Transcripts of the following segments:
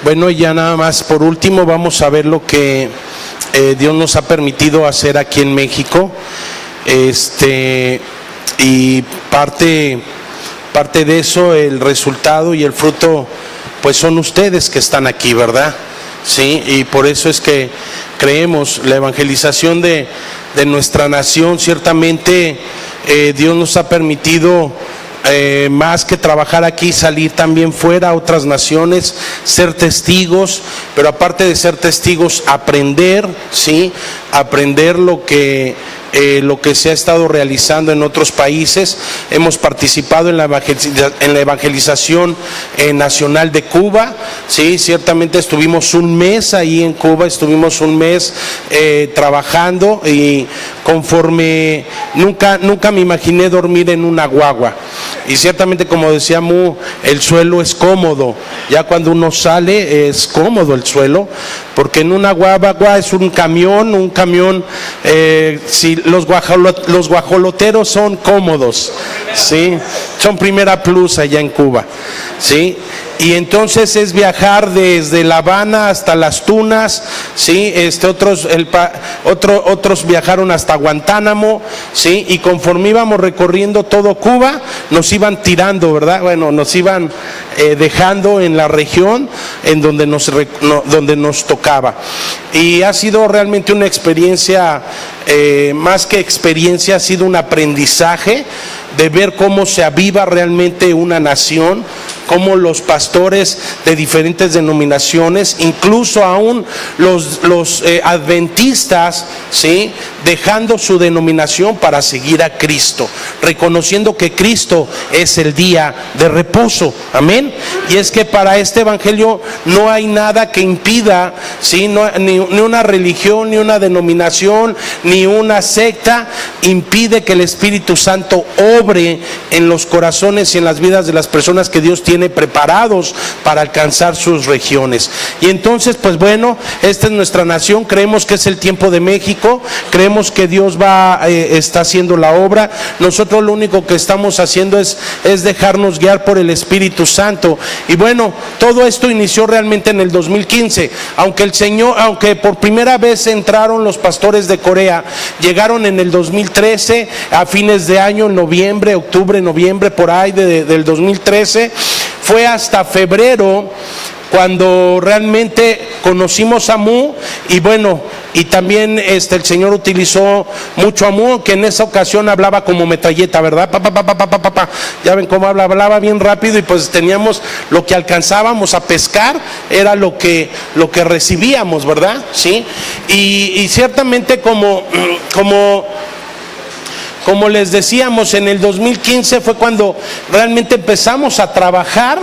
Bueno, ya nada más por último vamos a ver lo que Dios nos ha permitido hacer aquí en México. Y parte de eso, el resultado y el fruto, pues son ustedes que están aquí, ¿verdad? Sí, y por eso es que creemos la evangelización de nuestra nación. Ciertamente Dios nos ha permitido más que trabajar aquí, salir también fuera a otras naciones, ser testigos, pero aparte de ser testigos, aprender, ¿sí? Aprender lo que se ha estado realizando en otros países. Hemos participado en la evangelización nacional de Cuba, sí, ciertamente estuvimos un mes ahí en Cuba, estuvimos un mes trabajando, y conforme nunca me imaginé dormir en una guagua, y ciertamente, como decía Mu, el suelo es cómodo. Ya cuando uno sale es cómodo el suelo, porque en una guagua es un camión, si los guajoloteros son cómodos, ¿sí? Son primera plus allá en Cuba, ¿sí? Y entonces es viajar desde La Habana hasta Las Tunas, ¿sí? Otros viajaron hasta Guantánamo, ¿sí? Y conforme íbamos recorriendo todo Cuba, nos iban tirando, ¿verdad? Bueno, nos iban dejando en la región en donde nos tocaba. Y ha sido realmente una experiencia, más que experiencia, ha sido un aprendizaje de ver cómo se aviva realmente una nación, cómo los pastores de diferentes denominaciones, incluso aún los adventistas, ¿sí? Dejando su denominación para seguir a Cristo, reconociendo que Cristo es el día de reposo, amén. Y es que para este evangelio no hay nada que impida, ¿sí? Ni una religión, ni una denominación, ni una secta impide que el Espíritu Santo obre en los corazones y en las vidas de las personas que Dios tiene preparados para alcanzar sus regiones. Y entonces, pues bueno, esta es nuestra nación. Creemos que es el tiempo de México, creemos que Dios está haciendo la obra. Nosotros lo único que estamos haciendo es dejarnos guiar por el Espíritu Santo. Y bueno, todo esto inició realmente en el 2015, aunque por primera vez entraron los pastores de Corea, llegaron en el 2013, a fines de año, octubre, noviembre, por ahí del 2013. Fue hasta febrero cuando realmente conocimos a Mu, y bueno, y también el Señor utilizó mucho a Mu, que en esa ocasión hablaba como metralleta, ¿verdad? Ya ven cómo hablaba bien rápido, y pues teníamos lo que alcanzábamos a pescar, era lo que recibíamos, ¿verdad? Sí, y ciertamente como les decíamos, en el 2015 fue cuando realmente empezamos a trabajar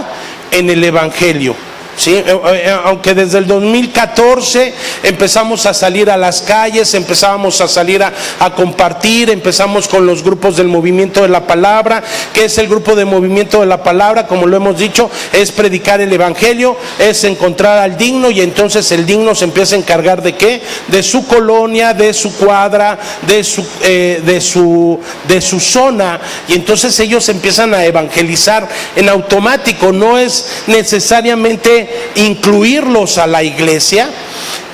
en el evangelio, ¿sí? Aunque desde el 2014 empezamos a salir a las calles, empezábamos a salir a compartir, empezamos con los grupos del Movimiento de la Palabra. ¿Qué es el grupo de Movimiento de la Palabra? Como lo hemos dicho, es predicar el evangelio, es encontrar al digno, y entonces el digno se empieza a encargar ¿de qué? De su colonia, de su cuadra, de su zona, y entonces ellos empiezan a evangelizar en automático. No es necesariamente incluirlos a la iglesia.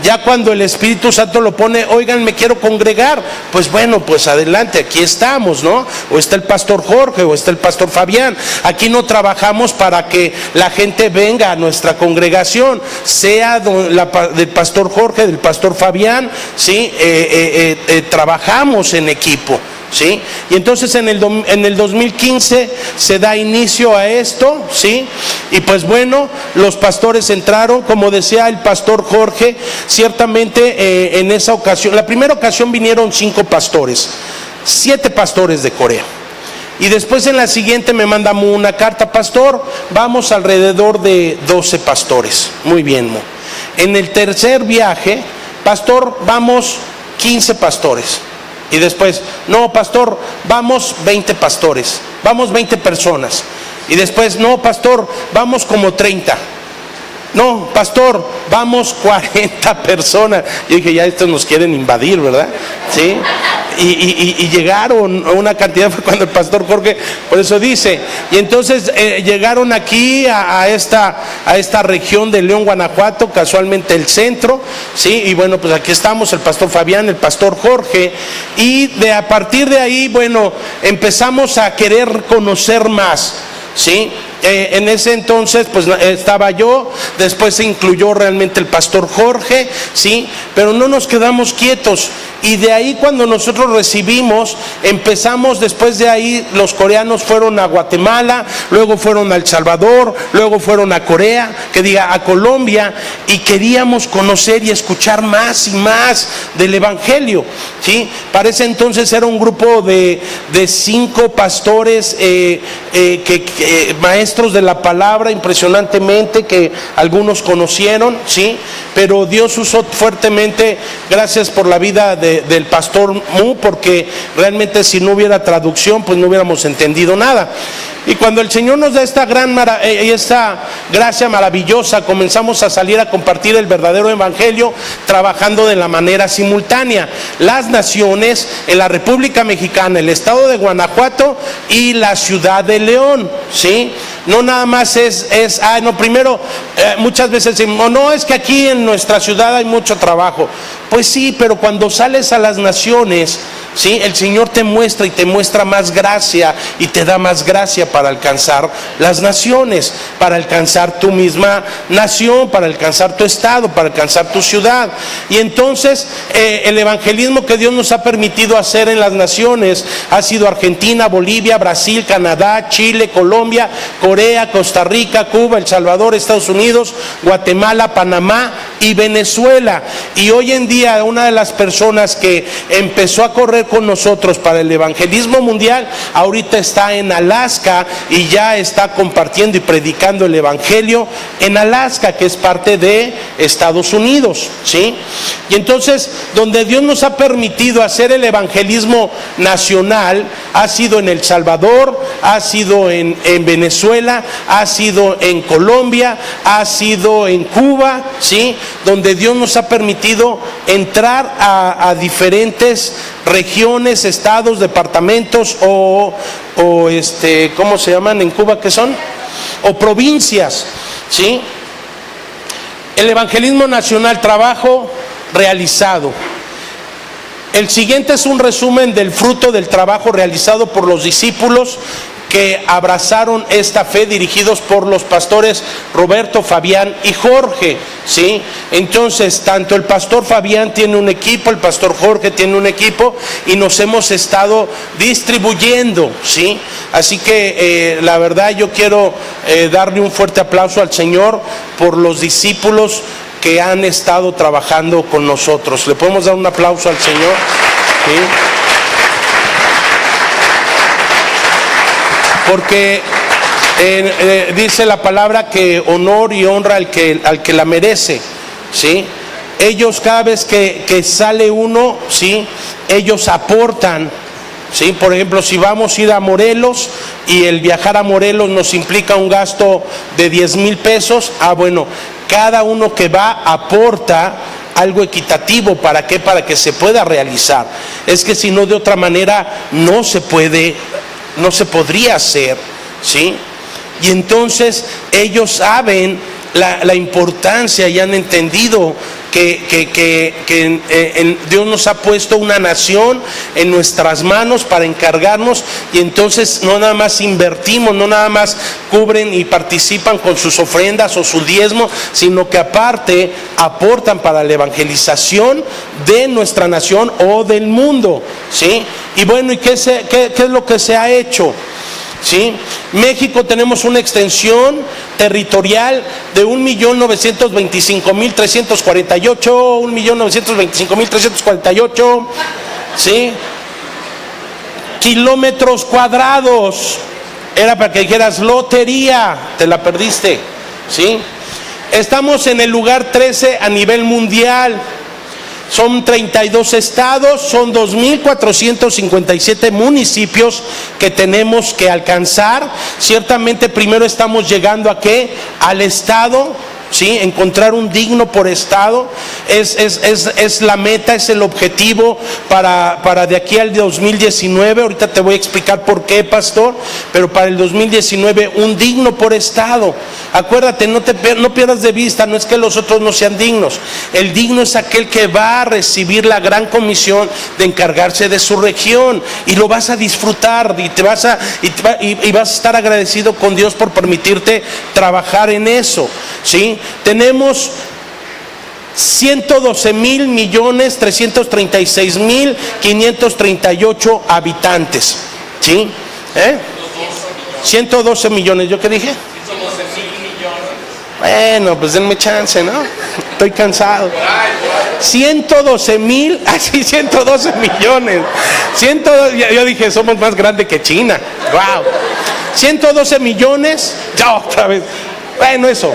Ya cuando el Espíritu Santo lo pone, oigan, me quiero congregar, pues bueno, pues adelante, aquí estamos, ¿no? O está el pastor Jorge, o está el pastor Fabián. Aquí no trabajamos para que la gente venga a nuestra congregación, sea del pastor Jorge, del pastor Fabián, ¿sí? Trabajamos en equipo, ¿sí? Y entonces en el 2015 se da inicio a esto, ¿sí? Y pues bueno, los pastores entraron, como decía el pastor Jorge, ciertamente en esa ocasión, la primera ocasión vinieron 5 pastores, 7 pastores de Corea. Y después en la siguiente me manda una carta: pastor, vamos alrededor de 12 pastores. Muy bien, Mo. En el tercer viaje, pastor, vamos 15 pastores. Y después, no, pastor, vamos 20 pastores, vamos 20 personas. Y después, no, pastor, vamos como 30. No, pastor, vamos 40 personas. Yo dije, ya estos nos quieren invadir, ¿verdad? Sí. y llegaron una cantidad, fue cuando el pastor Jorge, por eso dice, y entonces llegaron aquí a esta región de León, Guanajuato, casualmente el centro, ¿sí? Y bueno, pues aquí estamos, el pastor Fabián, el pastor Jorge, y a partir de ahí, bueno, empezamos a querer conocer más, ¿sí? En ese entonces pues estaba yo, después se incluyó realmente el pastor Jorge, ¿sí? Pero no nos quedamos quietos, y de ahí cuando nosotros recibimos, empezamos, después de ahí los coreanos fueron a Guatemala, luego fueron a El Salvador, luego fueron a Corea, a Colombia, y queríamos conocer y escuchar más y más del evangelio, ¿sí? Para ese entonces era un grupo de 5 pastores, maestros de la palabra, impresionantemente, que algunos conocieron, ¿sí? Pero Dios usó fuertemente, gracias por la vida del pastor Mu, porque realmente si no hubiera traducción pues no hubiéramos entendido nada. Y cuando el Señor nos da esta gracia maravillosa, comenzamos a salir a compartir el verdadero evangelio, trabajando de la manera simultánea. Las naciones, en la República Mexicana, el estado de Guanajuato y la ciudad de León, ¿sí? No nada más primero, muchas veces decimos, no, es que aquí en nuestra ciudad hay mucho trabajo. Pues sí, pero cuando sales a las naciones, ¿sí? El Señor te muestra y te muestra más gracia, y te da más gracia para alcanzar las naciones, para alcanzar tu misma nación, para alcanzar tu estado, para alcanzar tu ciudad. Y entonces el evangelismo que Dios nos ha permitido hacer en las naciones ha sido Argentina, Bolivia, Brasil, Canadá, Chile, Colombia, Corea, Costa Rica, Cuba, El Salvador, Estados Unidos, Guatemala, Panamá y Venezuela. Y hoy en día una de las personas que empezó a correr con nosotros para el evangelismo mundial, ahorita está en Alaska y ya está compartiendo y predicando el evangelio en Alaska, que es parte de Estados Unidos, ¿sí? Y entonces, donde Dios nos ha permitido hacer el evangelismo nacional, ha sido en El Salvador, ha sido en Venezuela, ha sido en Colombia, ha sido en Cuba, ¿sí? Donde Dios nos ha permitido entrar a diferentes regiones, estados, departamentos o ¿cómo se llaman en Cuba? ¿Qué son? O provincias, ¿sí? El evangelismo nacional, trabajo realizado. El siguiente es un resumen del fruto del trabajo realizado por los discípulos que abrazaron esta fe, dirigidos por los pastores Roberto, Fabián y Jorge, ¿sí? Entonces, tanto el pastor Fabián tiene un equipo, el pastor Jorge tiene un equipo, y nos hemos estado distribuyendo, ¿sí? Así que la verdad yo quiero darle un fuerte aplauso al Señor por los discípulos que han estado trabajando con nosotros. ¿Le podemos dar un aplauso al Señor? ¿Sí? Porque dice la palabra que honor y honra al que la merece, ¿sí? Ellos, cada vez que sale uno, ¿sí? Ellos aportan, ¿sí? Por ejemplo, si vamos a ir a Morelos y el viajar a Morelos nos implica un gasto de 10,000 pesos, bueno, cada uno que va aporta algo equitativo. ¿Para qué? Para que se pueda realizar. Es que si no, de otra manera no se podría hacer, ¿sí? Y entonces ellos saben la importancia y han entendido que Dios nos ha puesto una nación en nuestras manos para encargarnos, y entonces no nada más invertimos, no nada más cubren y participan con sus ofrendas o su diezmo, sino que aparte aportan para la evangelización de nuestra nación o del mundo, ¿sí? Y bueno, ¿y qué es lo que se ha hecho? ¿Sí? México tenemos una extensión territorial de 1,925,348, ¿sí? Kilómetros cuadrados. Era para que dijeras lotería, te la perdiste, ¿sí? Estamos en el lugar 13 a nivel mundial. Son 32 estados, son 2,457 municipios que tenemos que alcanzar. Ciertamente primero estamos llegando ¿a qué? Al estado, ¿sí? Encontrar un digno por estado es la meta, es el objetivo para de aquí al 2019. Ahorita te voy a explicar por qué, pastor, pero para el 2019 un digno por estado. Acuérdate, no pierdas de vista, no es que los otros no sean dignos. El digno es aquel que va a recibir la gran comisión de encargarse de su región, y lo vas a disfrutar y vas a estar agradecido con Dios por permitirte trabajar en eso, ¿sí? Tenemos 112,336,538 habitantes, ¿sí? 112 millones, ¿yo qué dije? Bueno, pues denme chance, ¿no? Estoy cansado. 112 millones. Yo dije, somos más grandes que China. Wow. 112 millones. Ya otra vez. Bueno, eso.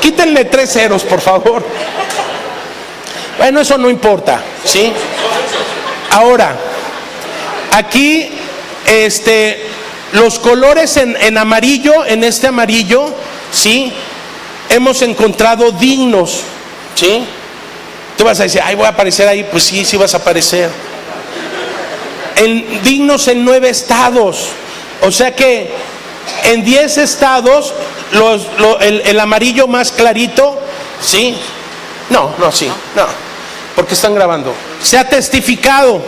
Quítenle 3 ceros, por favor. Bueno, eso no importa, ¿sí? Ahora, aquí, los colores en amarillo, en este amarillo, ¿sí? Hemos encontrado dignos, ¿sí? Tú vas a decir, ay, voy a aparecer ahí. Pues sí, sí vas a aparecer. Dignos en 9 estados. O sea que en 10 estados, el amarillo más clarito, ¿sí? No, porque están grabando. Se ha testificado.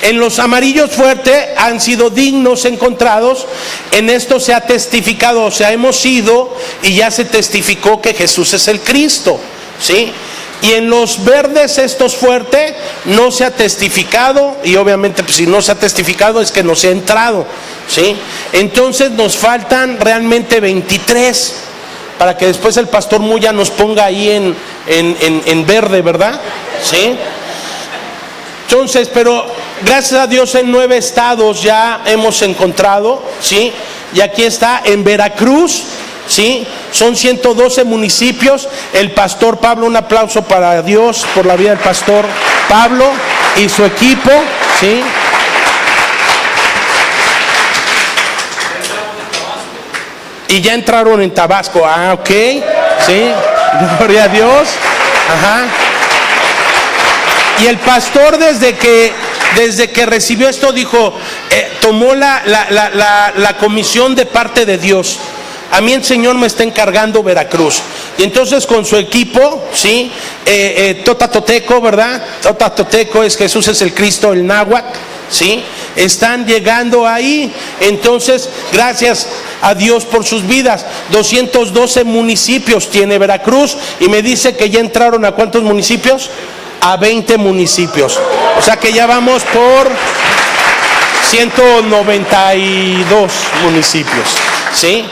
En los amarillos fuertes han sido dignos encontrados. En esto se ha testificado, o sea, hemos ido y ya se testificó que Jesús es el Cristo, ¿sí? Y en los verdes, estos fuertes, no se ha testificado. Y obviamente, pues, si no se ha testificado es que no se ha entrado, ¿sí? Entonces nos faltan realmente 23, para que después el pastor Muya nos ponga ahí en verde, ¿verdad? ¿Sí? Entonces, pero gracias a Dios en 9 estados ya hemos encontrado, ¿sí? Y aquí está en Veracruz, ¿sí? Son 112 municipios. El pastor Pablo, un aplauso para Dios por la vida del pastor Pablo y su equipo, ¿sí? Y ya entraron en Tabasco. Ok, ¿sí? Gloria a Dios. Ajá. Y el pastor desde que recibió esto dijo, tomó la comisión de parte de Dios. A mí el Señor me está encargando Veracruz. Y entonces con su equipo, ¿sí? Totatoteco, ¿verdad? Totatoteco es Jesús es el Cristo, el náhuatl, ¿sí? Están llegando ahí. Entonces, gracias a Dios por sus vidas. 212 municipios tiene Veracruz. Y me dice que ya entraron ¿a cuántos municipios? A 20 municipios. O sea que ya vamos por 192 municipios, ¿sí?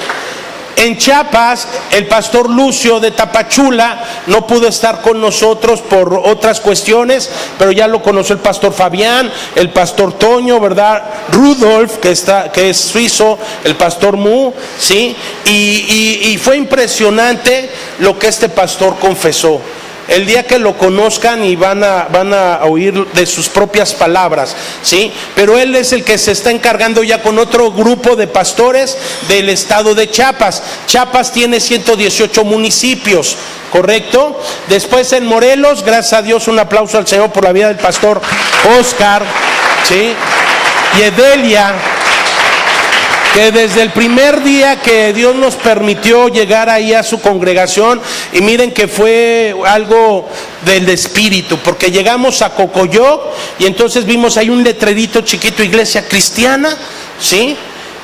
En Chiapas, el pastor Lucio de Tapachula no pudo estar con nosotros por otras cuestiones, pero ya lo conoció el pastor Fabián, el pastor Toño, ¿verdad? Rudolf, que es suizo, el pastor Mu, ¿sí? Y fue impresionante lo que este pastor confesó. El día que lo conozcan y van a oír de sus propias palabras, ¿sí? Pero él es el que se está encargando ya con otro grupo de pastores del estado de Chiapas. Chiapas tiene 118 municipios, ¿correcto? Después en Morelos, gracias a Dios, un aplauso al Señor por la vida del pastor Oscar, ¿sí? Y Edelia, que desde el primer día que Dios nos permitió llegar ahí a su congregación, y miren que fue algo del espíritu, porque llegamos a Cocoyoc y entonces vimos ahí un letrerito chiquito, iglesia cristiana, ¿sí?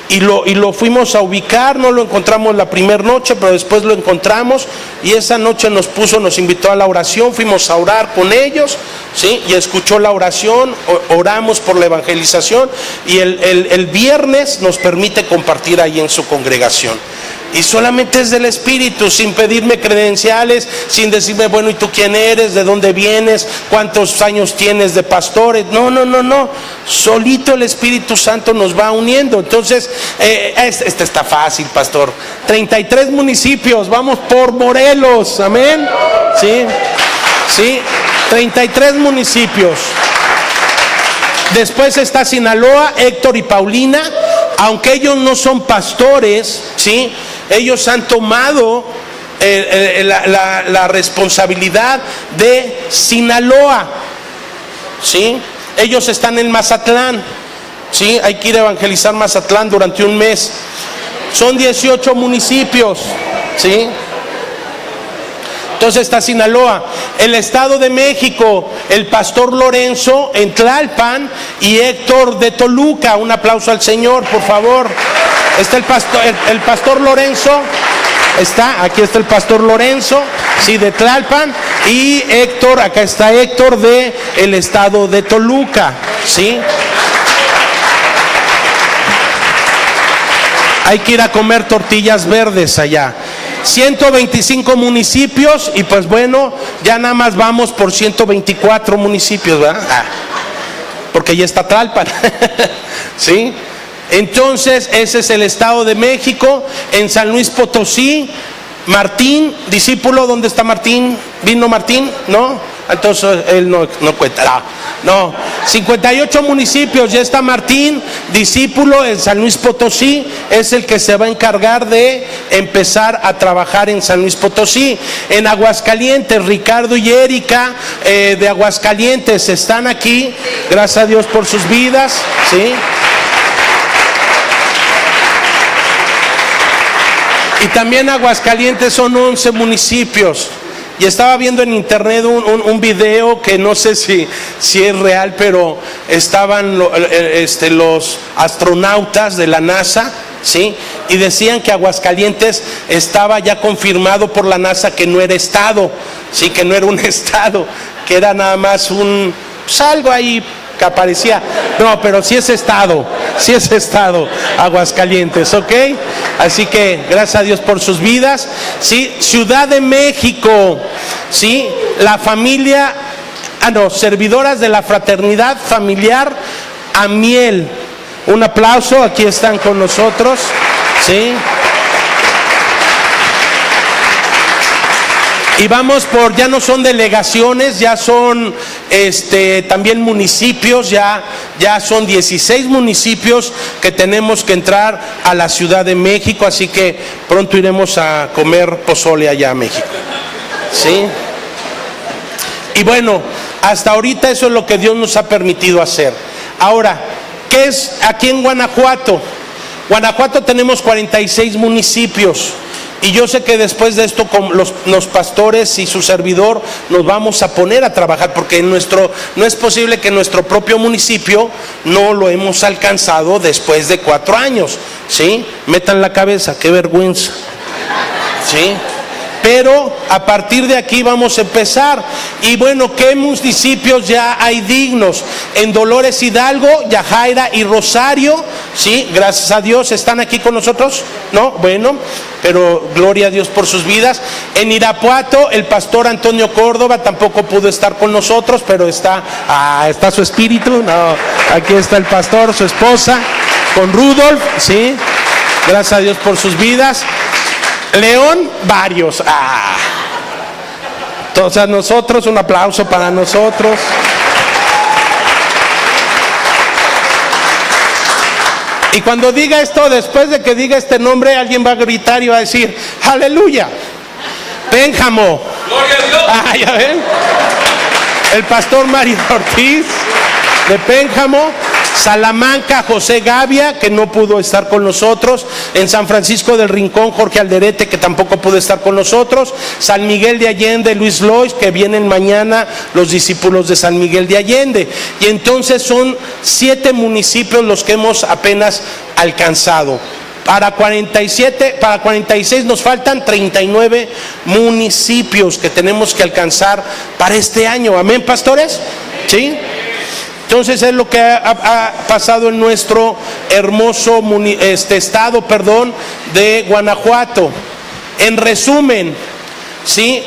Y lo fuimos a ubicar. No lo encontramos la primera noche, pero después lo encontramos, y esa noche nos invitó a la oración. Fuimos a orar con ellos, ¿sí? Y escuchó la oración, oramos por la evangelización, y el viernes nos permite compartir ahí en su congregación. Y solamente es del Espíritu, sin pedirme credenciales, sin decirme, bueno, ¿y tú quién eres? ¿De dónde vienes? ¿Cuántos años tienes de pastores? No. Solito el Espíritu Santo nos va uniendo. Entonces, este está fácil, pastor. 33 municipios, vamos por Morelos, amén. Sí, 33 municipios. Después está Sinaloa, Héctor y Paulina. Aunque ellos no son pastores, ¿sí? Ellos han tomado la responsabilidad de Sinaloa, ¿sí? Ellos están en Mazatlán, ¿sí? Hay que ir a evangelizar Mazatlán durante un mes. Son 18 municipios, ¿sí? Entonces está Sinaloa. El Estado de México, el pastor Lorenzo en Tlalpan y Héctor de Toluca. Un aplauso al Señor, por favor. Está el pastor Lorenzo. Aquí está el pastor Lorenzo, sí, de Tlalpan, y Héctor, acá está Héctor de el Estado de Toluca, ¿sí? Hay que ir a comer tortillas verdes allá. 125 municipios y pues bueno, ya nada más vamos por 124 municipios, ¿verdad? Porque ya está Tlalpan, ¿sí? Entonces, ese es el Estado de México. En San Luis Potosí, Martín, discípulo, ¿dónde está Martín? ¿Vino Martín? ¿No? Entonces, él no cuenta. No, 58 municipios, ya está Martín, discípulo en San Luis Potosí, es el que se va a encargar de empezar a trabajar en San Luis Potosí. En Aguascalientes, Ricardo y Erika de Aguascalientes están aquí, gracias a Dios por sus vidas, ¿sí? Y también Aguascalientes son 11 municipios. Y estaba viendo en internet un video que no sé si es real, pero estaban los astronautas de la NASA, ¿sí? Y decían que Aguascalientes estaba ya confirmado por la NASA que no era estado, ¿sí? Que no era un estado, que era nada más algo ahí que aparecía. No, pero sí es estado, Aguascalientes, ¿ok? Así que gracias a Dios por sus vidas, ¿sí? Ciudad de México, ¿sí? La familia, servidoras de la fraternidad familiar Amiel. Un aplauso, aquí están con nosotros, ¿sí? Y vamos ya no son delegaciones, ya son también municipios, ya son 16 municipios que tenemos que entrar a la Ciudad de México, así que pronto iremos a comer pozole allá a México, ¿sí? Y bueno, hasta ahorita eso es lo que Dios nos ha permitido hacer. Ahora, ¿qué es aquí en Guanajuato? Guanajuato tenemos 46 municipios. Y yo sé que después de esto, con los pastores y su servidor, nos vamos a poner a trabajar, porque no es posible que nuestro propio municipio no lo hemos alcanzado después de 4 años, ¿sí? Metan la cabeza, qué vergüenza, ¿sí? Pero a partir de aquí vamos a empezar. Y bueno, ¿qué municipios ya hay dignos? En Dolores Hidalgo, Yajaira y Rosario, ¿sí? Gracias a Dios, ¿están aquí con nosotros? ¿No? Bueno, pero gloria a Dios por sus vidas. En Irapuato, el pastor Antonio Córdoba tampoco pudo estar con nosotros, pero está su espíritu. No, aquí está el pastor, su esposa, con Rudolf, ¿sí? Gracias a Dios por sus vidas. León, varios. Entonces a nosotros, un aplauso para nosotros. Y cuando diga esto, después de que diga este nombre, alguien va a gritar y va a decir, aleluya. Pénjamo. Gloria a Dios. ¿Ya ven? El pastor Mario Ortiz de Pénjamo. Salamanca, José Gavia, que no pudo estar con nosotros. En San Francisco del Rincón, Jorge Alderete, que tampoco pudo estar con nosotros. San Miguel de Allende, Luis Lois, que vienen mañana los discípulos de San Miguel de Allende. Y entonces son 7 municipios los que hemos apenas alcanzado. Para 46 nos faltan 39 municipios que tenemos que alcanzar para este año. ¿Amén, pastores? ¿Sí? Entonces es lo que ha pasado en nuestro hermoso estado, de Guanajuato. En resumen, ¿sí?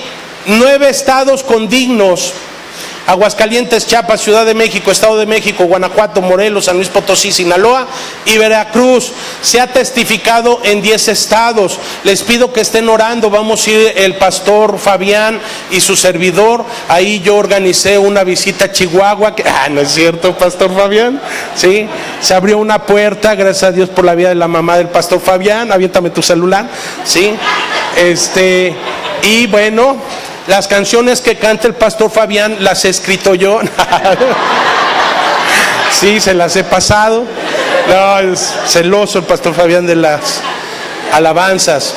9 estados con dignos: Aguascalientes, Chiapas, Ciudad de México, Estado de México, Guanajuato, Morelos, San Luis Potosí, Sinaloa y Veracruz. Se ha testificado en 10 estados. Les pido que estén orando. Vamos a ir el pastor Fabián y su servidor. Ahí yo organicé una visita a Chihuahua. ¿No es cierto, pastor Fabián? Sí, se abrió una puerta, gracias a Dios por la vida de la mamá del pastor Fabián. Aviéntame tu celular. Sí, Y bueno, las canciones que canta el pastor Fabián las he escrito yo. Sí, se las he pasado. No, es celoso el pastor Fabián de las alabanzas.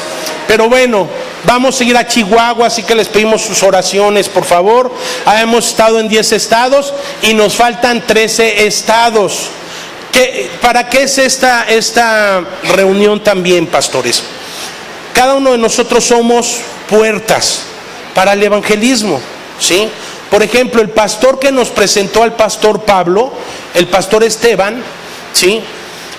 Pero bueno, vamos a ir a Chihuahua, así que les pedimos sus oraciones, por favor. Hemos estado en 10 estados y nos faltan 13 estados. ¿Para qué es esta reunión también, pastores? Cada uno de nosotros somos puertas para el evangelismo, ¿sí? Por ejemplo, el pastor que nos presentó al pastor Pablo, el pastor Esteban, ¿sí?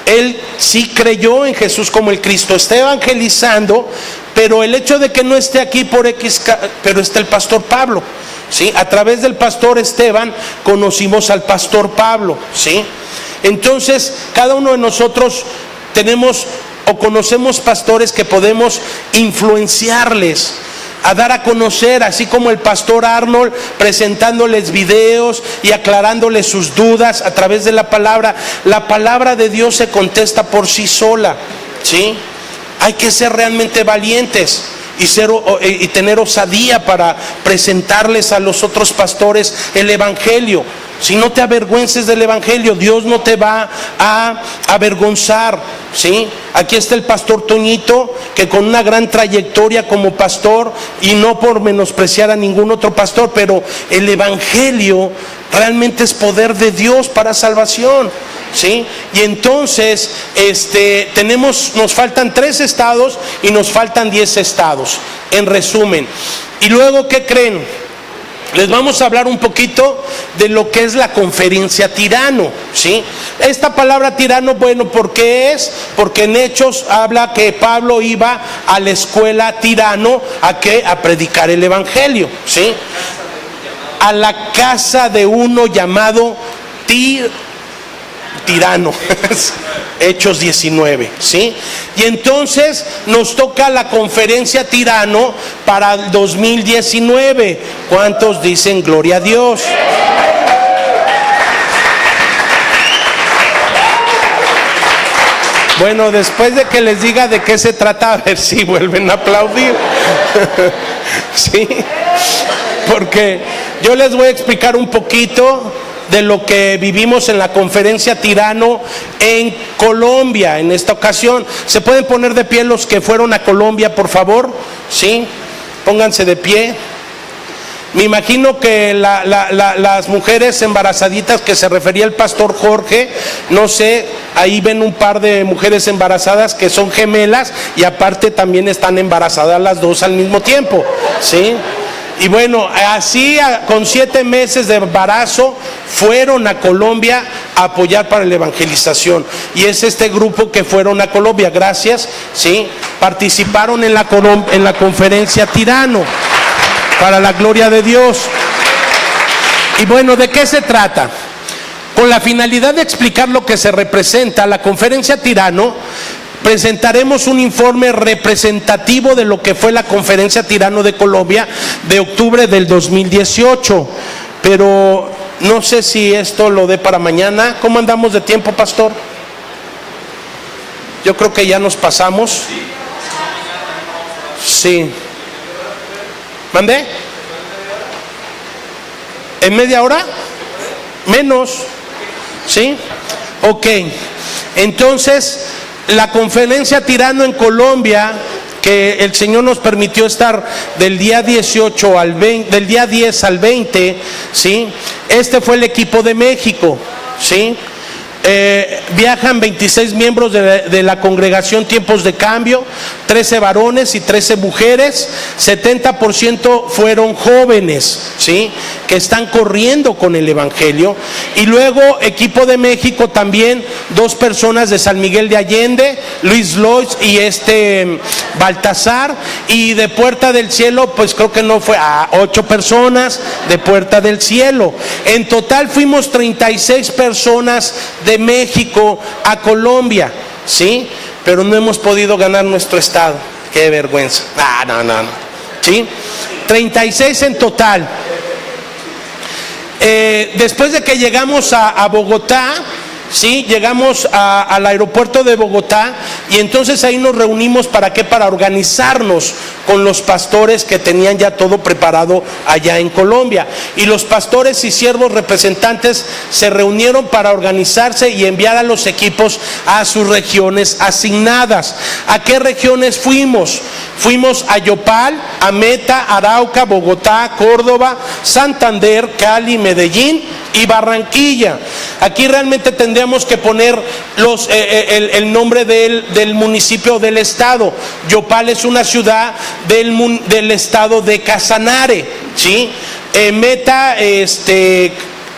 Él sí creyó en Jesús como el Cristo, está evangelizando, pero el hecho de que no esté aquí por X, pero está el pastor Pablo, ¿sí? A través del pastor Esteban conocimos al pastor Pablo, ¿sí? Entonces, cada uno de nosotros tenemos o conocemos pastores que podemos influenciarles a dar a conocer, así como el pastor Arnold, presentándoles videos y aclarándoles sus dudas a través de la palabra. La palabra de Dios se contesta por sí sola, ¿sí? Hay que ser realmente valientes y tener osadía para presentarles a los otros pastores el evangelio. Si no te avergüences del evangelio, Dios no te va a avergonzar, ¿sí? Aquí está el pastor Toñito, que con una gran trayectoria como pastor, y no por menospreciar a ningún otro pastor, pero el evangelio realmente es poder de Dios para salvación, ¿sí? Y entonces nos faltan 3 estados y nos faltan 10 estados, en resumen. Y luego, ¿qué creen? Les vamos a hablar un poquito de lo que es la conferencia Tirano, ¿sí? Esta palabra tirano, bueno, ¿por qué es? Porque en Hechos habla que Pablo iba a la escuela Tirano, ¿a qué? A predicar el evangelio, ¿sí? A la casa de uno llamado Tirano. Hechos 19, ¿sí? Y entonces nos toca la conferencia Tirano para el 2019. ¿Cuántos dicen gloria a Dios? Bueno, después de que les diga de qué se trata, a ver si vuelven a aplaudir. Sí, porque yo les voy a explicar un poquito de lo que vivimos en la conferencia Tirano en Colombia en esta ocasión. ¿Se pueden poner de pie los que fueron a Colombia, por favor? Sí, pónganse de pie. Me imagino que las mujeres embarazaditas que se refería el pastor Jorge, no sé, ahí ven un par de mujeres embarazadas que son gemelas y aparte también están embarazadas las dos al mismo tiempo, ¿sí? Y bueno, así con 7 meses de embarazo fueron a Colombia a apoyar para la evangelización. Y es este grupo que fueron a Colombia, gracias, ¿sí? Participaron en la conferencia Tirano, para la gloria de Dios. Y bueno, ¿de qué se trata? Con la finalidad de explicar lo que se representa la conferencia Tirano, presentaremos un informe representativo de lo que fue la conferencia Tirano de Colombia de octubre del 2018, pero no sé si esto lo dé para mañana. ¿Cómo andamos de tiempo, pastor? Yo creo que ya nos pasamos. Sí. ¿Mandé? ¿En media hora? Menos. ¿Sí? Ok. Entonces, la conferencia Tirano en Colombia, que el Señor nos permitió estar del día 18 al 20, del día 10 al 20, ¿sí? Este fue el equipo de México, ¿sí? Viajan 26 miembros de la congregación Tiempos de Cambio, 13 varones y 13 mujeres, 70% fueron jóvenes, ¿sí? Que están corriendo con el evangelio. Y luego equipo de México también, 2 personas de San Miguel de Allende, Luis Lois y Baltasar. Y de Puerta del Cielo, pues creo que no fue, 8 personas de Puerta del Cielo. En total fuimos 36 personas de México a Colombia, ¿sí? Pero no hemos podido ganar nuestro estado. Qué vergüenza. No. ¿Sí? 36 en total. Después de que llegamos a Bogotá, Sí, llegamos al aeropuerto de Bogotá y entonces ahí nos reunimos ¿para qué? Para organizarnos con los pastores que tenían ya todo preparado allá en Colombia. Y los pastores y siervos representantes se reunieron para organizarse y enviar a los equipos a sus regiones asignadas. ¿A qué regiones fuimos? Fuimos a Yopal, a Meta, Arauca, Bogotá, Córdoba, Santander, Cali, Medellín y Barranquilla. Aquí realmente tendríamos que poner el nombre del municipio del estado. Yopal es una ciudad del estado de Casanare, ¿sí? Meta,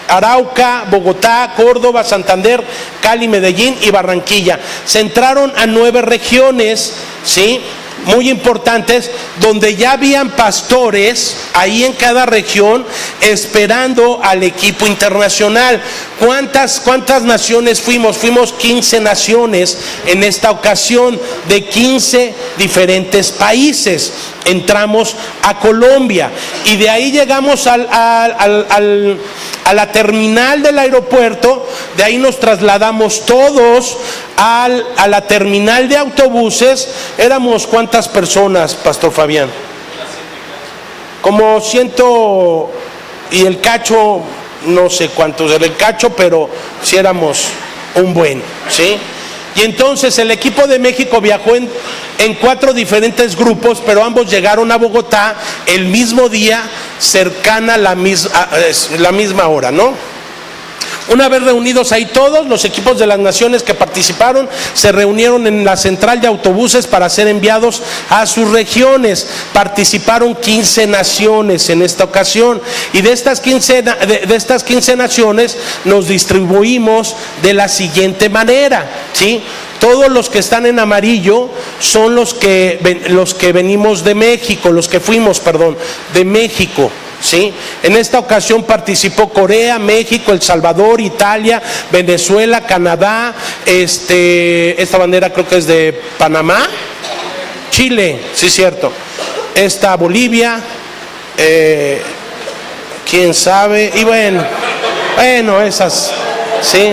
Arauca, Bogotá, Córdoba, Santander, Cali, Medellín y Barranquilla. Se entraron a 9 regiones, ¿sí? Muy importantes, donde ya habían pastores ahí en cada región esperando al equipo internacional. ¿Cuántas naciones fuimos? Fuimos 15 naciones en esta ocasión, de 15 diferentes países. Entramos a Colombia y de ahí llegamos a la terminal del aeropuerto. De ahí nos trasladamos todos a la terminal de autobuses. Éramos ¿cuántas personas, Pastor Fabián? Como 100 y el cacho, no sé cuántos era el cacho, pero sí éramos un buen, ¿sí? Y entonces el equipo de México viajó en 4 diferentes grupos, pero ambos llegaron a Bogotá el mismo día, cercana la misma hora, ¿no? Una vez reunidos ahí todos, los equipos de las naciones que participaron se reunieron en la central de autobuses para ser enviados a sus regiones. Participaron 15 naciones en esta ocasión y de estas 15 naciones nos distribuimos de la siguiente manera, ¿sí? Todos los que están en amarillo son los que venimos de México, los que fuimos, perdón, de México. ¿Sí? En esta ocasión participó Corea, México, El Salvador, Italia, Venezuela, Canadá, esta bandera creo que es de Panamá, Chile, sí, cierto, esta Bolivia, quién sabe, y bueno, esas, ¿sí?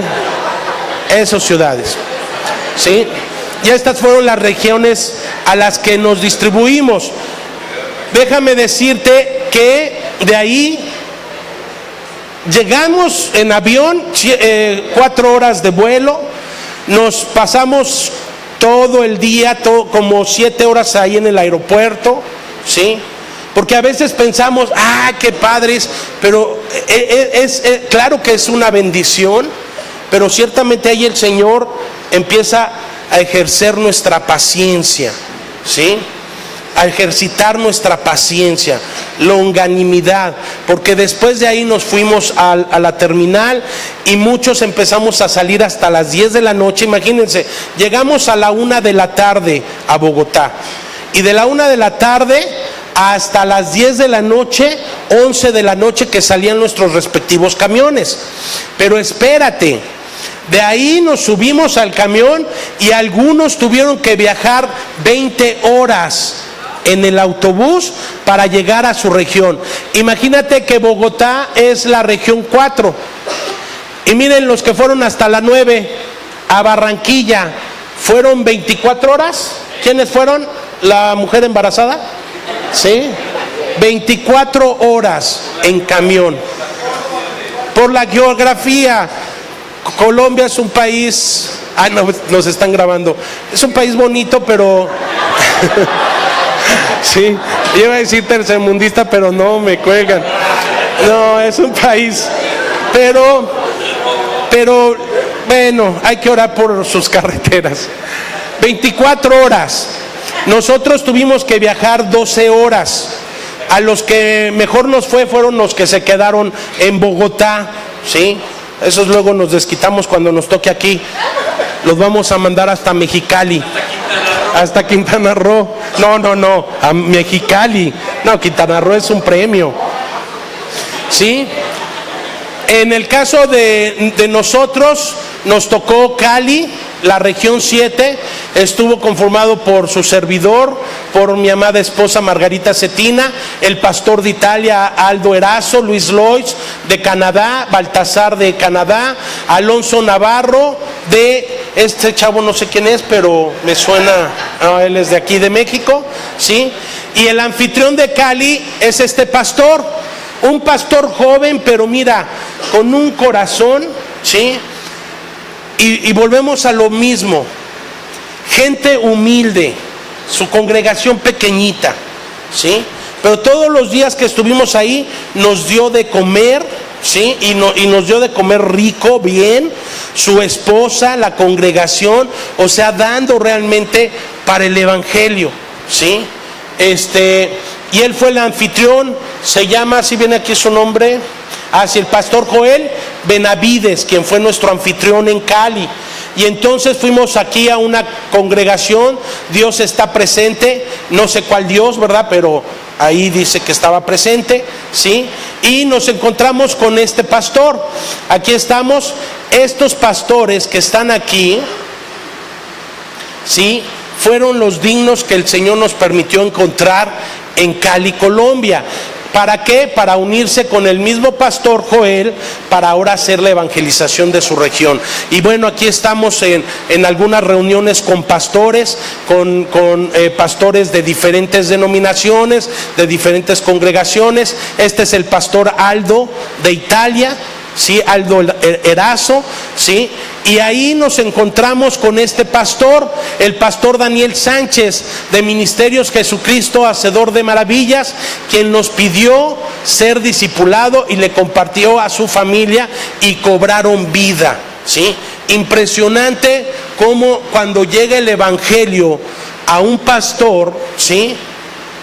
Esas ciudades, ¿sí? Y estas fueron las regiones a las que nos distribuimos. Déjame decirte que de ahí llegamos en avión, 4 horas de vuelo, nos pasamos todo el día, como 7 horas ahí en el aeropuerto, ¿sí? Porque a veces pensamos, qué padres, pero claro que es una bendición, pero ciertamente ahí el Señor empieza a ejercer nuestra paciencia, ¿sí? A ejercitar nuestra paciencia, longanimidad, porque después de ahí nos fuimos a la terminal y muchos empezamos a salir hasta las 10 de la noche. Imagínense, llegamos a la 1 de la tarde a Bogotá y de la 1 de la tarde hasta las 10 de la noche, 11 de la noche que salían nuestros respectivos camiones. Pero espérate, de ahí nos subimos al camión y algunos tuvieron que viajar 20 horas en el autobús para llegar a su región. Imagínate que Bogotá es la región 4 y miren, los que fueron hasta la 9 a Barranquilla fueron 24 horas. ¿Quiénes fueron? ¿La mujer embarazada? ¿Sí? 24 horas en camión. Por la geografía, Colombia es un país, no, nos están grabando, es un país bonito, pero sí, yo iba a decir tercermundista, pero no, me cuelgan. No, es un país, pero bueno, hay que orar por sus carreteras. 24 horas. Nosotros tuvimos que viajar 12 horas. A los que mejor nos fueron los que se quedaron en Bogotá, ¿sí? Esos luego nos desquitamos cuando nos toque aquí. Los vamos a mandar hasta Mexicali. Hasta Quintana Roo. No, a Mexicali. No, Quintana Roo es un premio. ¿Sí? En el caso de nosotros, nos tocó Cali, la región 7 estuvo conformado por su servidor, por mi amada esposa Margarita Cetina, el pastor de Italia Aldo Erazo, Luis Lois de Canadá, Baltasar de Canadá, Alonso Navarro de este chavo, no sé quién es, pero me suena, no, él es de aquí de México, ¿sí? Y el anfitrión de Cali es este pastor, un pastor joven, pero mira, con un corazón, ¿sí? Y volvemos a lo mismo, gente humilde, su congregación pequeñita, ¿sí? Pero todos los días que estuvimos ahí nos dio de comer, ¿sí? Y nos dio de comer rico, bien, su esposa, la congregación, o sea, dando realmente para el evangelio, ¿sí? Y él fue el anfitrión, se llama, si viene aquí su nombre, el pastor Joel Benavides, quien fue nuestro anfitrión en Cali. Y entonces fuimos aquí a una congregación, Dios está presente, no sé cuál Dios, ¿verdad? Pero ahí dice que estaba presente, ¿sí? Y nos encontramos con este pastor. Aquí estamos, estos pastores que están aquí, ¿sí? Fueron los dignos que el Señor nos permitió encontrar en Cali, Colombia. ¿Para qué? Para unirse con el mismo pastor Joel, para ahora hacer la evangelización de su región. Y bueno, aquí estamos en algunas reuniones con pastores, con pastores de diferentes denominaciones, de diferentes congregaciones. Este es el pastor Aldo de Italia, ¿sí? Aldo Erazo, ¿sí? Y ahí nos encontramos con este pastor, el pastor Daniel Sánchez de Ministerios Jesucristo Hacedor de Maravillas, quien nos pidió ser discipulado y le compartió a su familia y cobraron vida, ¿sí? Impresionante cómo cuando llega el evangelio a un pastor, ¿sí?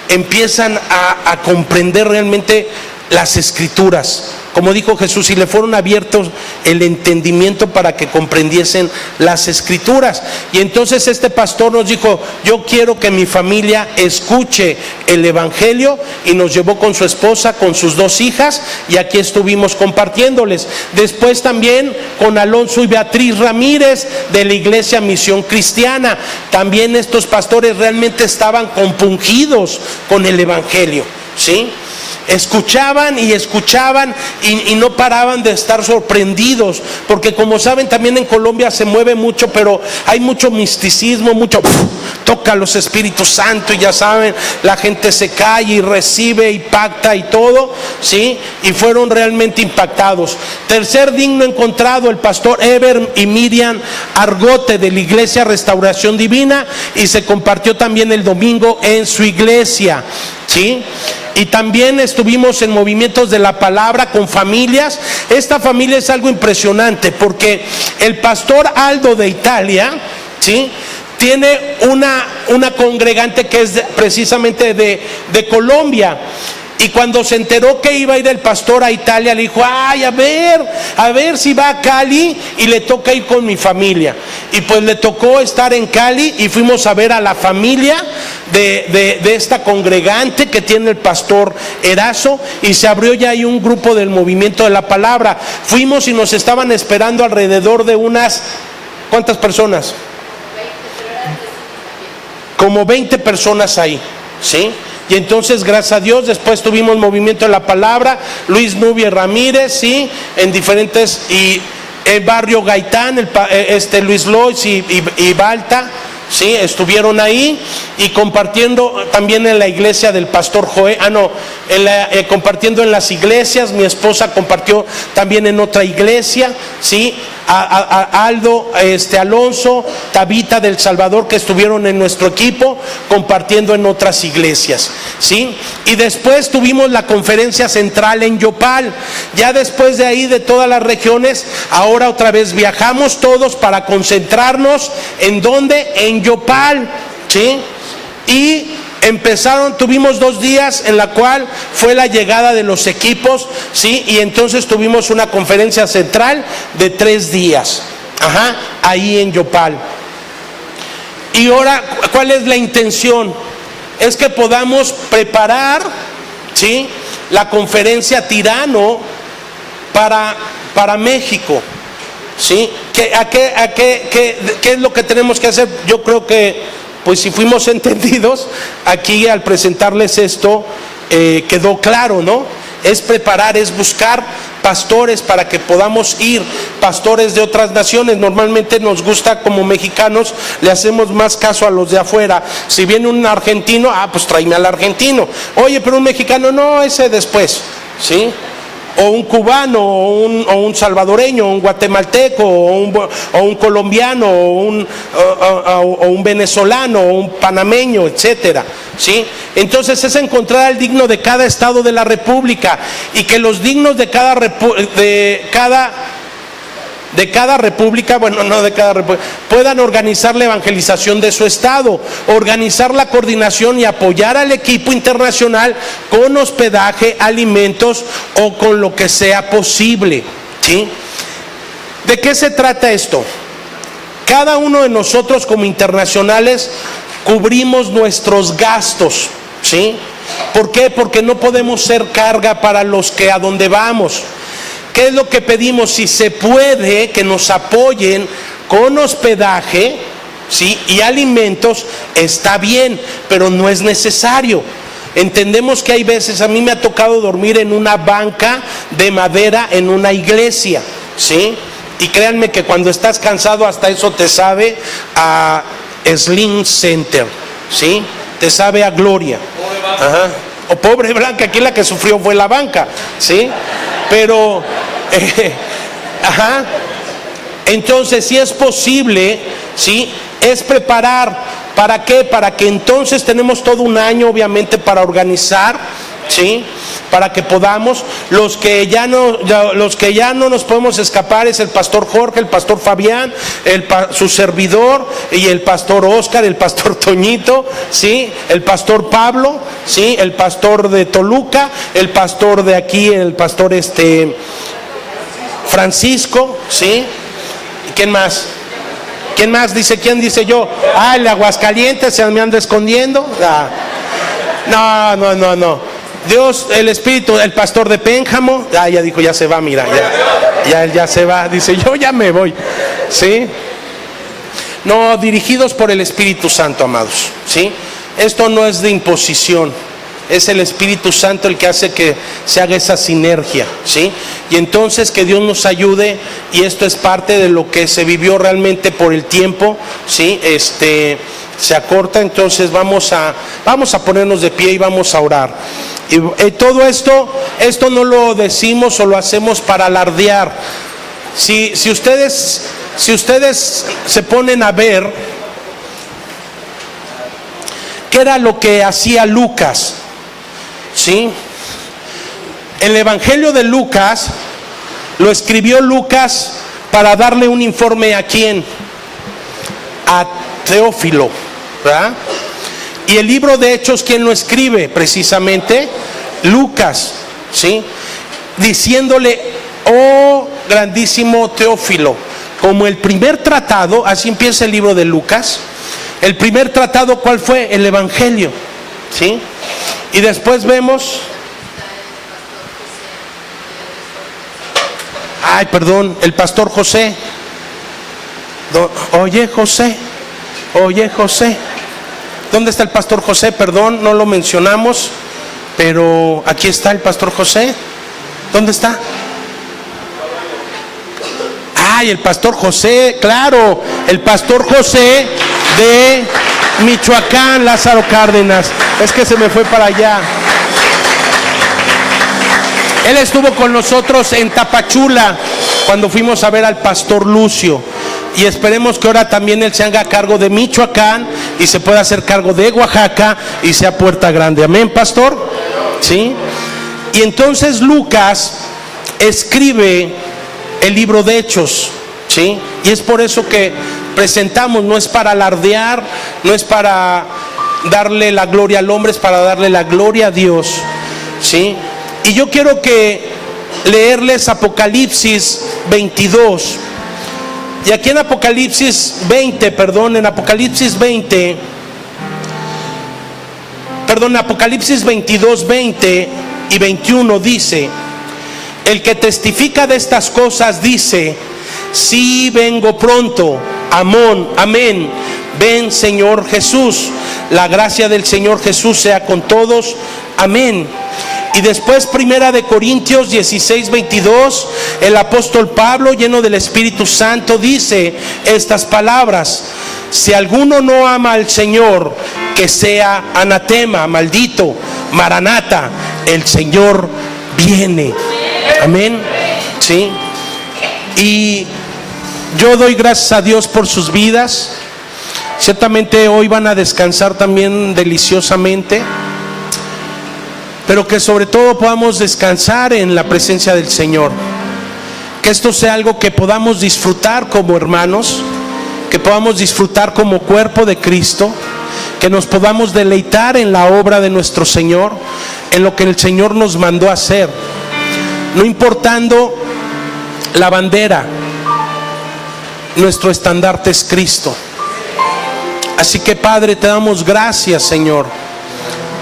Empiezan a comprender realmente las escrituras. Como dijo Jesús, y le fueron abiertos el entendimiento para que comprendiesen las escrituras. Y entonces este pastor nos dijo, yo quiero que mi familia escuche el evangelio, y nos llevó con su esposa, con sus 2 hijas, y aquí estuvimos compartiéndoles. Después también con Alonso y Beatriz Ramírez de la Iglesia Misión Cristiana. También estos pastores realmente estaban compungidos con el evangelio, ¿sí? Escuchaban y no paraban de estar sorprendidos, porque como saben también en Colombia se mueve mucho, pero hay mucho misticismo, mucho toca los Espíritus Santos, y ya saben, la gente se cae y recibe y pacta y todo, ¿sí? Y fueron realmente impactados. Tercer digno encontrado, el pastor Eber y Miriam Argote de la Iglesia Restauración Divina, y se compartió también el domingo en su iglesia, ¿sí? Y también estuvimos en movimientos de la palabra con familias. Esta familia es algo impresionante, porque el pastor Aldo de Italia, ¿sí? Tiene una congregante que es precisamente de Colombia. Y cuando se enteró que iba a ir el pastor a Italia, le dijo, ay, a ver si va a Cali, y le toca ir con mi familia. Y pues le tocó estar en Cali, y fuimos a ver a la familia de esta congregante que tiene el pastor Erazo, y se abrió ya ahí un grupo del movimiento de la palabra. Fuimos y nos estaban esperando alrededor de unas, ¿cuántas personas? Como 20 personas ahí, ¿sí? Y entonces, gracias a Dios, después tuvimos movimiento de la palabra, Luis Nubia Ramírez, ¿sí? En diferentes, y el barrio Gaitán, Luis Lois y Balta, ¿sí? Estuvieron ahí, y compartiendo también en la iglesia del pastor Joel, compartiendo en las iglesias. Mi esposa compartió también en otra iglesia, ¿sí? Aldo, Alonso, Tabita del Salvador, que estuvieron en nuestro equipo compartiendo en otras iglesias, ¿sí? Y después tuvimos la conferencia central en Yopal. Ya después de ahí, de todas las regiones, ahora otra vez viajamos todos para concentrarnos en ¿dónde? En Yopal, ¿sí? Y tuvimos 2 días en la cual fue la llegada de los equipos, ¿sí? Y entonces tuvimos una conferencia central de 3 días, ahí en Yopal. Y ahora, ¿cuál es la intención? Es que podamos preparar, ¿sí?, la conferencia Tirano para México, ¿sí? ¿Qué es lo que tenemos que hacer? Yo creo que, pues si fuimos entendidos, aquí al presentarles esto, quedó claro, ¿no? Es preparar, es buscar pastores para que podamos ir, pastores de otras naciones. Normalmente nos gusta, como mexicanos, le hacemos más caso a los de afuera. Si viene un argentino, pues tráeme al argentino. Oye, pero un mexicano, no, ese después, ¿sí? O un cubano, o un salvadoreño, o un guatemalteco, o un colombiano, o un venezolano, o un panameño, etcétera, ¿sí? Entonces es encontrar al digno de cada estado de la república, y que los dignos de cada república, bueno, no de cada república, puedan organizar la evangelización de su estado, organizar la coordinación y apoyar al equipo internacional con hospedaje, alimentos o con lo que sea posible, ¿sí? ¿De qué se trata esto? Cada uno de nosotros como internacionales cubrimos nuestros gastos, ¿sí? ¿Por qué? Porque no podemos ser carga para los que a donde vamos. ¿Qué es lo que pedimos? Si se puede, que nos apoyen con hospedaje, ¿sí? Y alimentos, está bien, pero no es necesario. Entendemos que hay veces, a mí me ha tocado dormir en una banca de madera en una iglesia, ¿sí? Y créanme que cuando estás cansado, hasta eso te sabe a Slim Center, ¿sí? Te sabe a gloria. Ajá. O pobre Blanca, aquí la que sufrió fue la banca, ¿sí? Pero, entonces si es posible, ¿sí? Es preparar, ¿para qué? Para que entonces tenemos todo un año obviamente para organizar, ¿sí? Para que podamos, los que ya no nos podemos escapar es el pastor Jorge, el pastor Fabián, su servidor, y el pastor Oscar, el pastor Toñito, ¿sí? El pastor Pablo, ¿sí? El pastor de Toluca, el pastor de aquí, el pastor Francisco, ¿sí? ¿Quién más? ¿Quién más? ¿Quién dice yo? El de Aguascalientes, se me anda escondiendo. No. Dios, el Espíritu, el pastor de Pénjamo, ya dijo, ya se va, mira, ya se va, dice, yo ya me voy, ¿sí? No, dirigidos por el Espíritu Santo, amados, ¿sí? Esto no es de imposición, es el Espíritu Santo el que hace que se haga esa sinergia, ¿sí? Y entonces que Dios nos ayude, y esto es parte de lo que se vivió realmente por el tiempo, ¿sí? Se acorta, entonces vamos a ponernos de pie y vamos a orar. Y todo esto no lo decimos o lo hacemos para alardear. Si ustedes se ponen a ver qué era lo que hacía Lucas, ¿sí? El Evangelio de Lucas lo escribió Lucas para darle un informe ¿a quién? A Teófilo, ¿verdad? Y el libro de Hechos, ¿quién lo escribe? Precisamente Lucas, ¿sí? Diciéndole, oh grandísimo Teófilo, como el primer tratado, así empieza el libro de Lucas. El primer tratado, ¿cuál fue? El Evangelio, ¿sí? Y después vemos, el pastor José. Oye José, ¿dónde está el pastor José? Perdón, no lo mencionamos, pero aquí está el pastor José. ¿Dónde está? El pastor José, claro, el pastor José de Michoacán, Lázaro Cárdenas. Es que se me fue para allá. Él estuvo con nosotros en Tapachula cuando fuimos a ver al pastor Lucio. Y esperemos que ahora también él se haga cargo de Michoacán y se pueda hacer cargo de Oaxaca y sea Puerta Grande. Amén, pastor. ¿Sí? Y entonces Lucas escribe el libro de Hechos, ¿sí? Y es por eso que presentamos, no es para alardear, no es para darle la gloria al hombre, es para darle la gloria a Dios, ¿sí? Y yo quiero leerles Apocalipsis 22. Y aquí en Apocalipsis 20, Apocalipsis 22, 20 y 21 dice: el que testifica de estas cosas dice: sí vengo pronto. Amén. Ven, Señor Jesús. La gracia del Señor Jesús sea con todos. Amén. Y después, 1 Corintios 16:22, el apóstol Pablo, lleno del Espíritu Santo, dice estas palabras: si alguno no ama al Señor, que sea anatema, maldito. Maranata, el Señor viene. Amén. Sí. Y yo doy gracias a Dios por sus vidas. Ciertamente hoy van a descansar también deliciosamente, pero que sobre todo podamos descansar en la presencia del Señor. Que esto sea algo que podamos disfrutar como hermanos, que podamos disfrutar como cuerpo de Cristo, que nos podamos deleitar en la obra de nuestro Señor, en lo que el Señor nos mandó a hacer, no importando la bandera. Nuestro estandarte es Cristo. Así que, Padre, te damos gracias, Señor.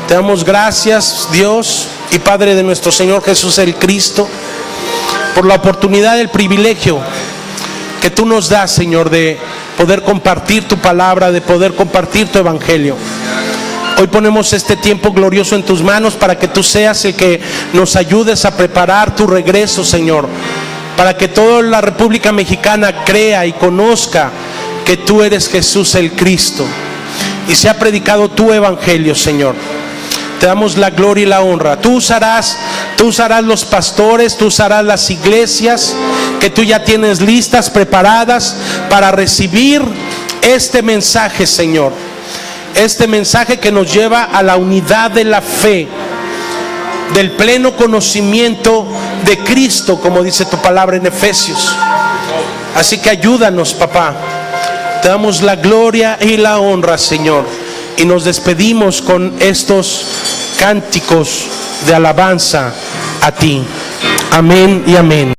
Te damos gracias, Dios y Padre de nuestro Señor Jesús el Cristo, por la oportunidad, el privilegio que tú nos das, Señor, de poder compartir tu palabra, de poder compartir tu evangelio. Hoy ponemos este tiempo glorioso en tus manos para que tú seas el que nos ayudes a preparar tu regreso, Señor, para que toda la República Mexicana crea y conozca que tú eres Jesús el Cristo y se ha predicado tu evangelio, Señor. Te damos la gloria y la honra. Tú usarás los pastores, tú usarás las iglesias que tú ya tienes listas, preparadas para recibir este mensaje, Señor. Este mensaje que nos lleva a la unidad de la fe, del pleno conocimiento de Cristo, como dice tu palabra en Efesios. Así que ayúdanos, papá. Te damos la gloria y la honra, Señor, y nos despedimos con estos cánticos de alabanza a ti. Amén y amén.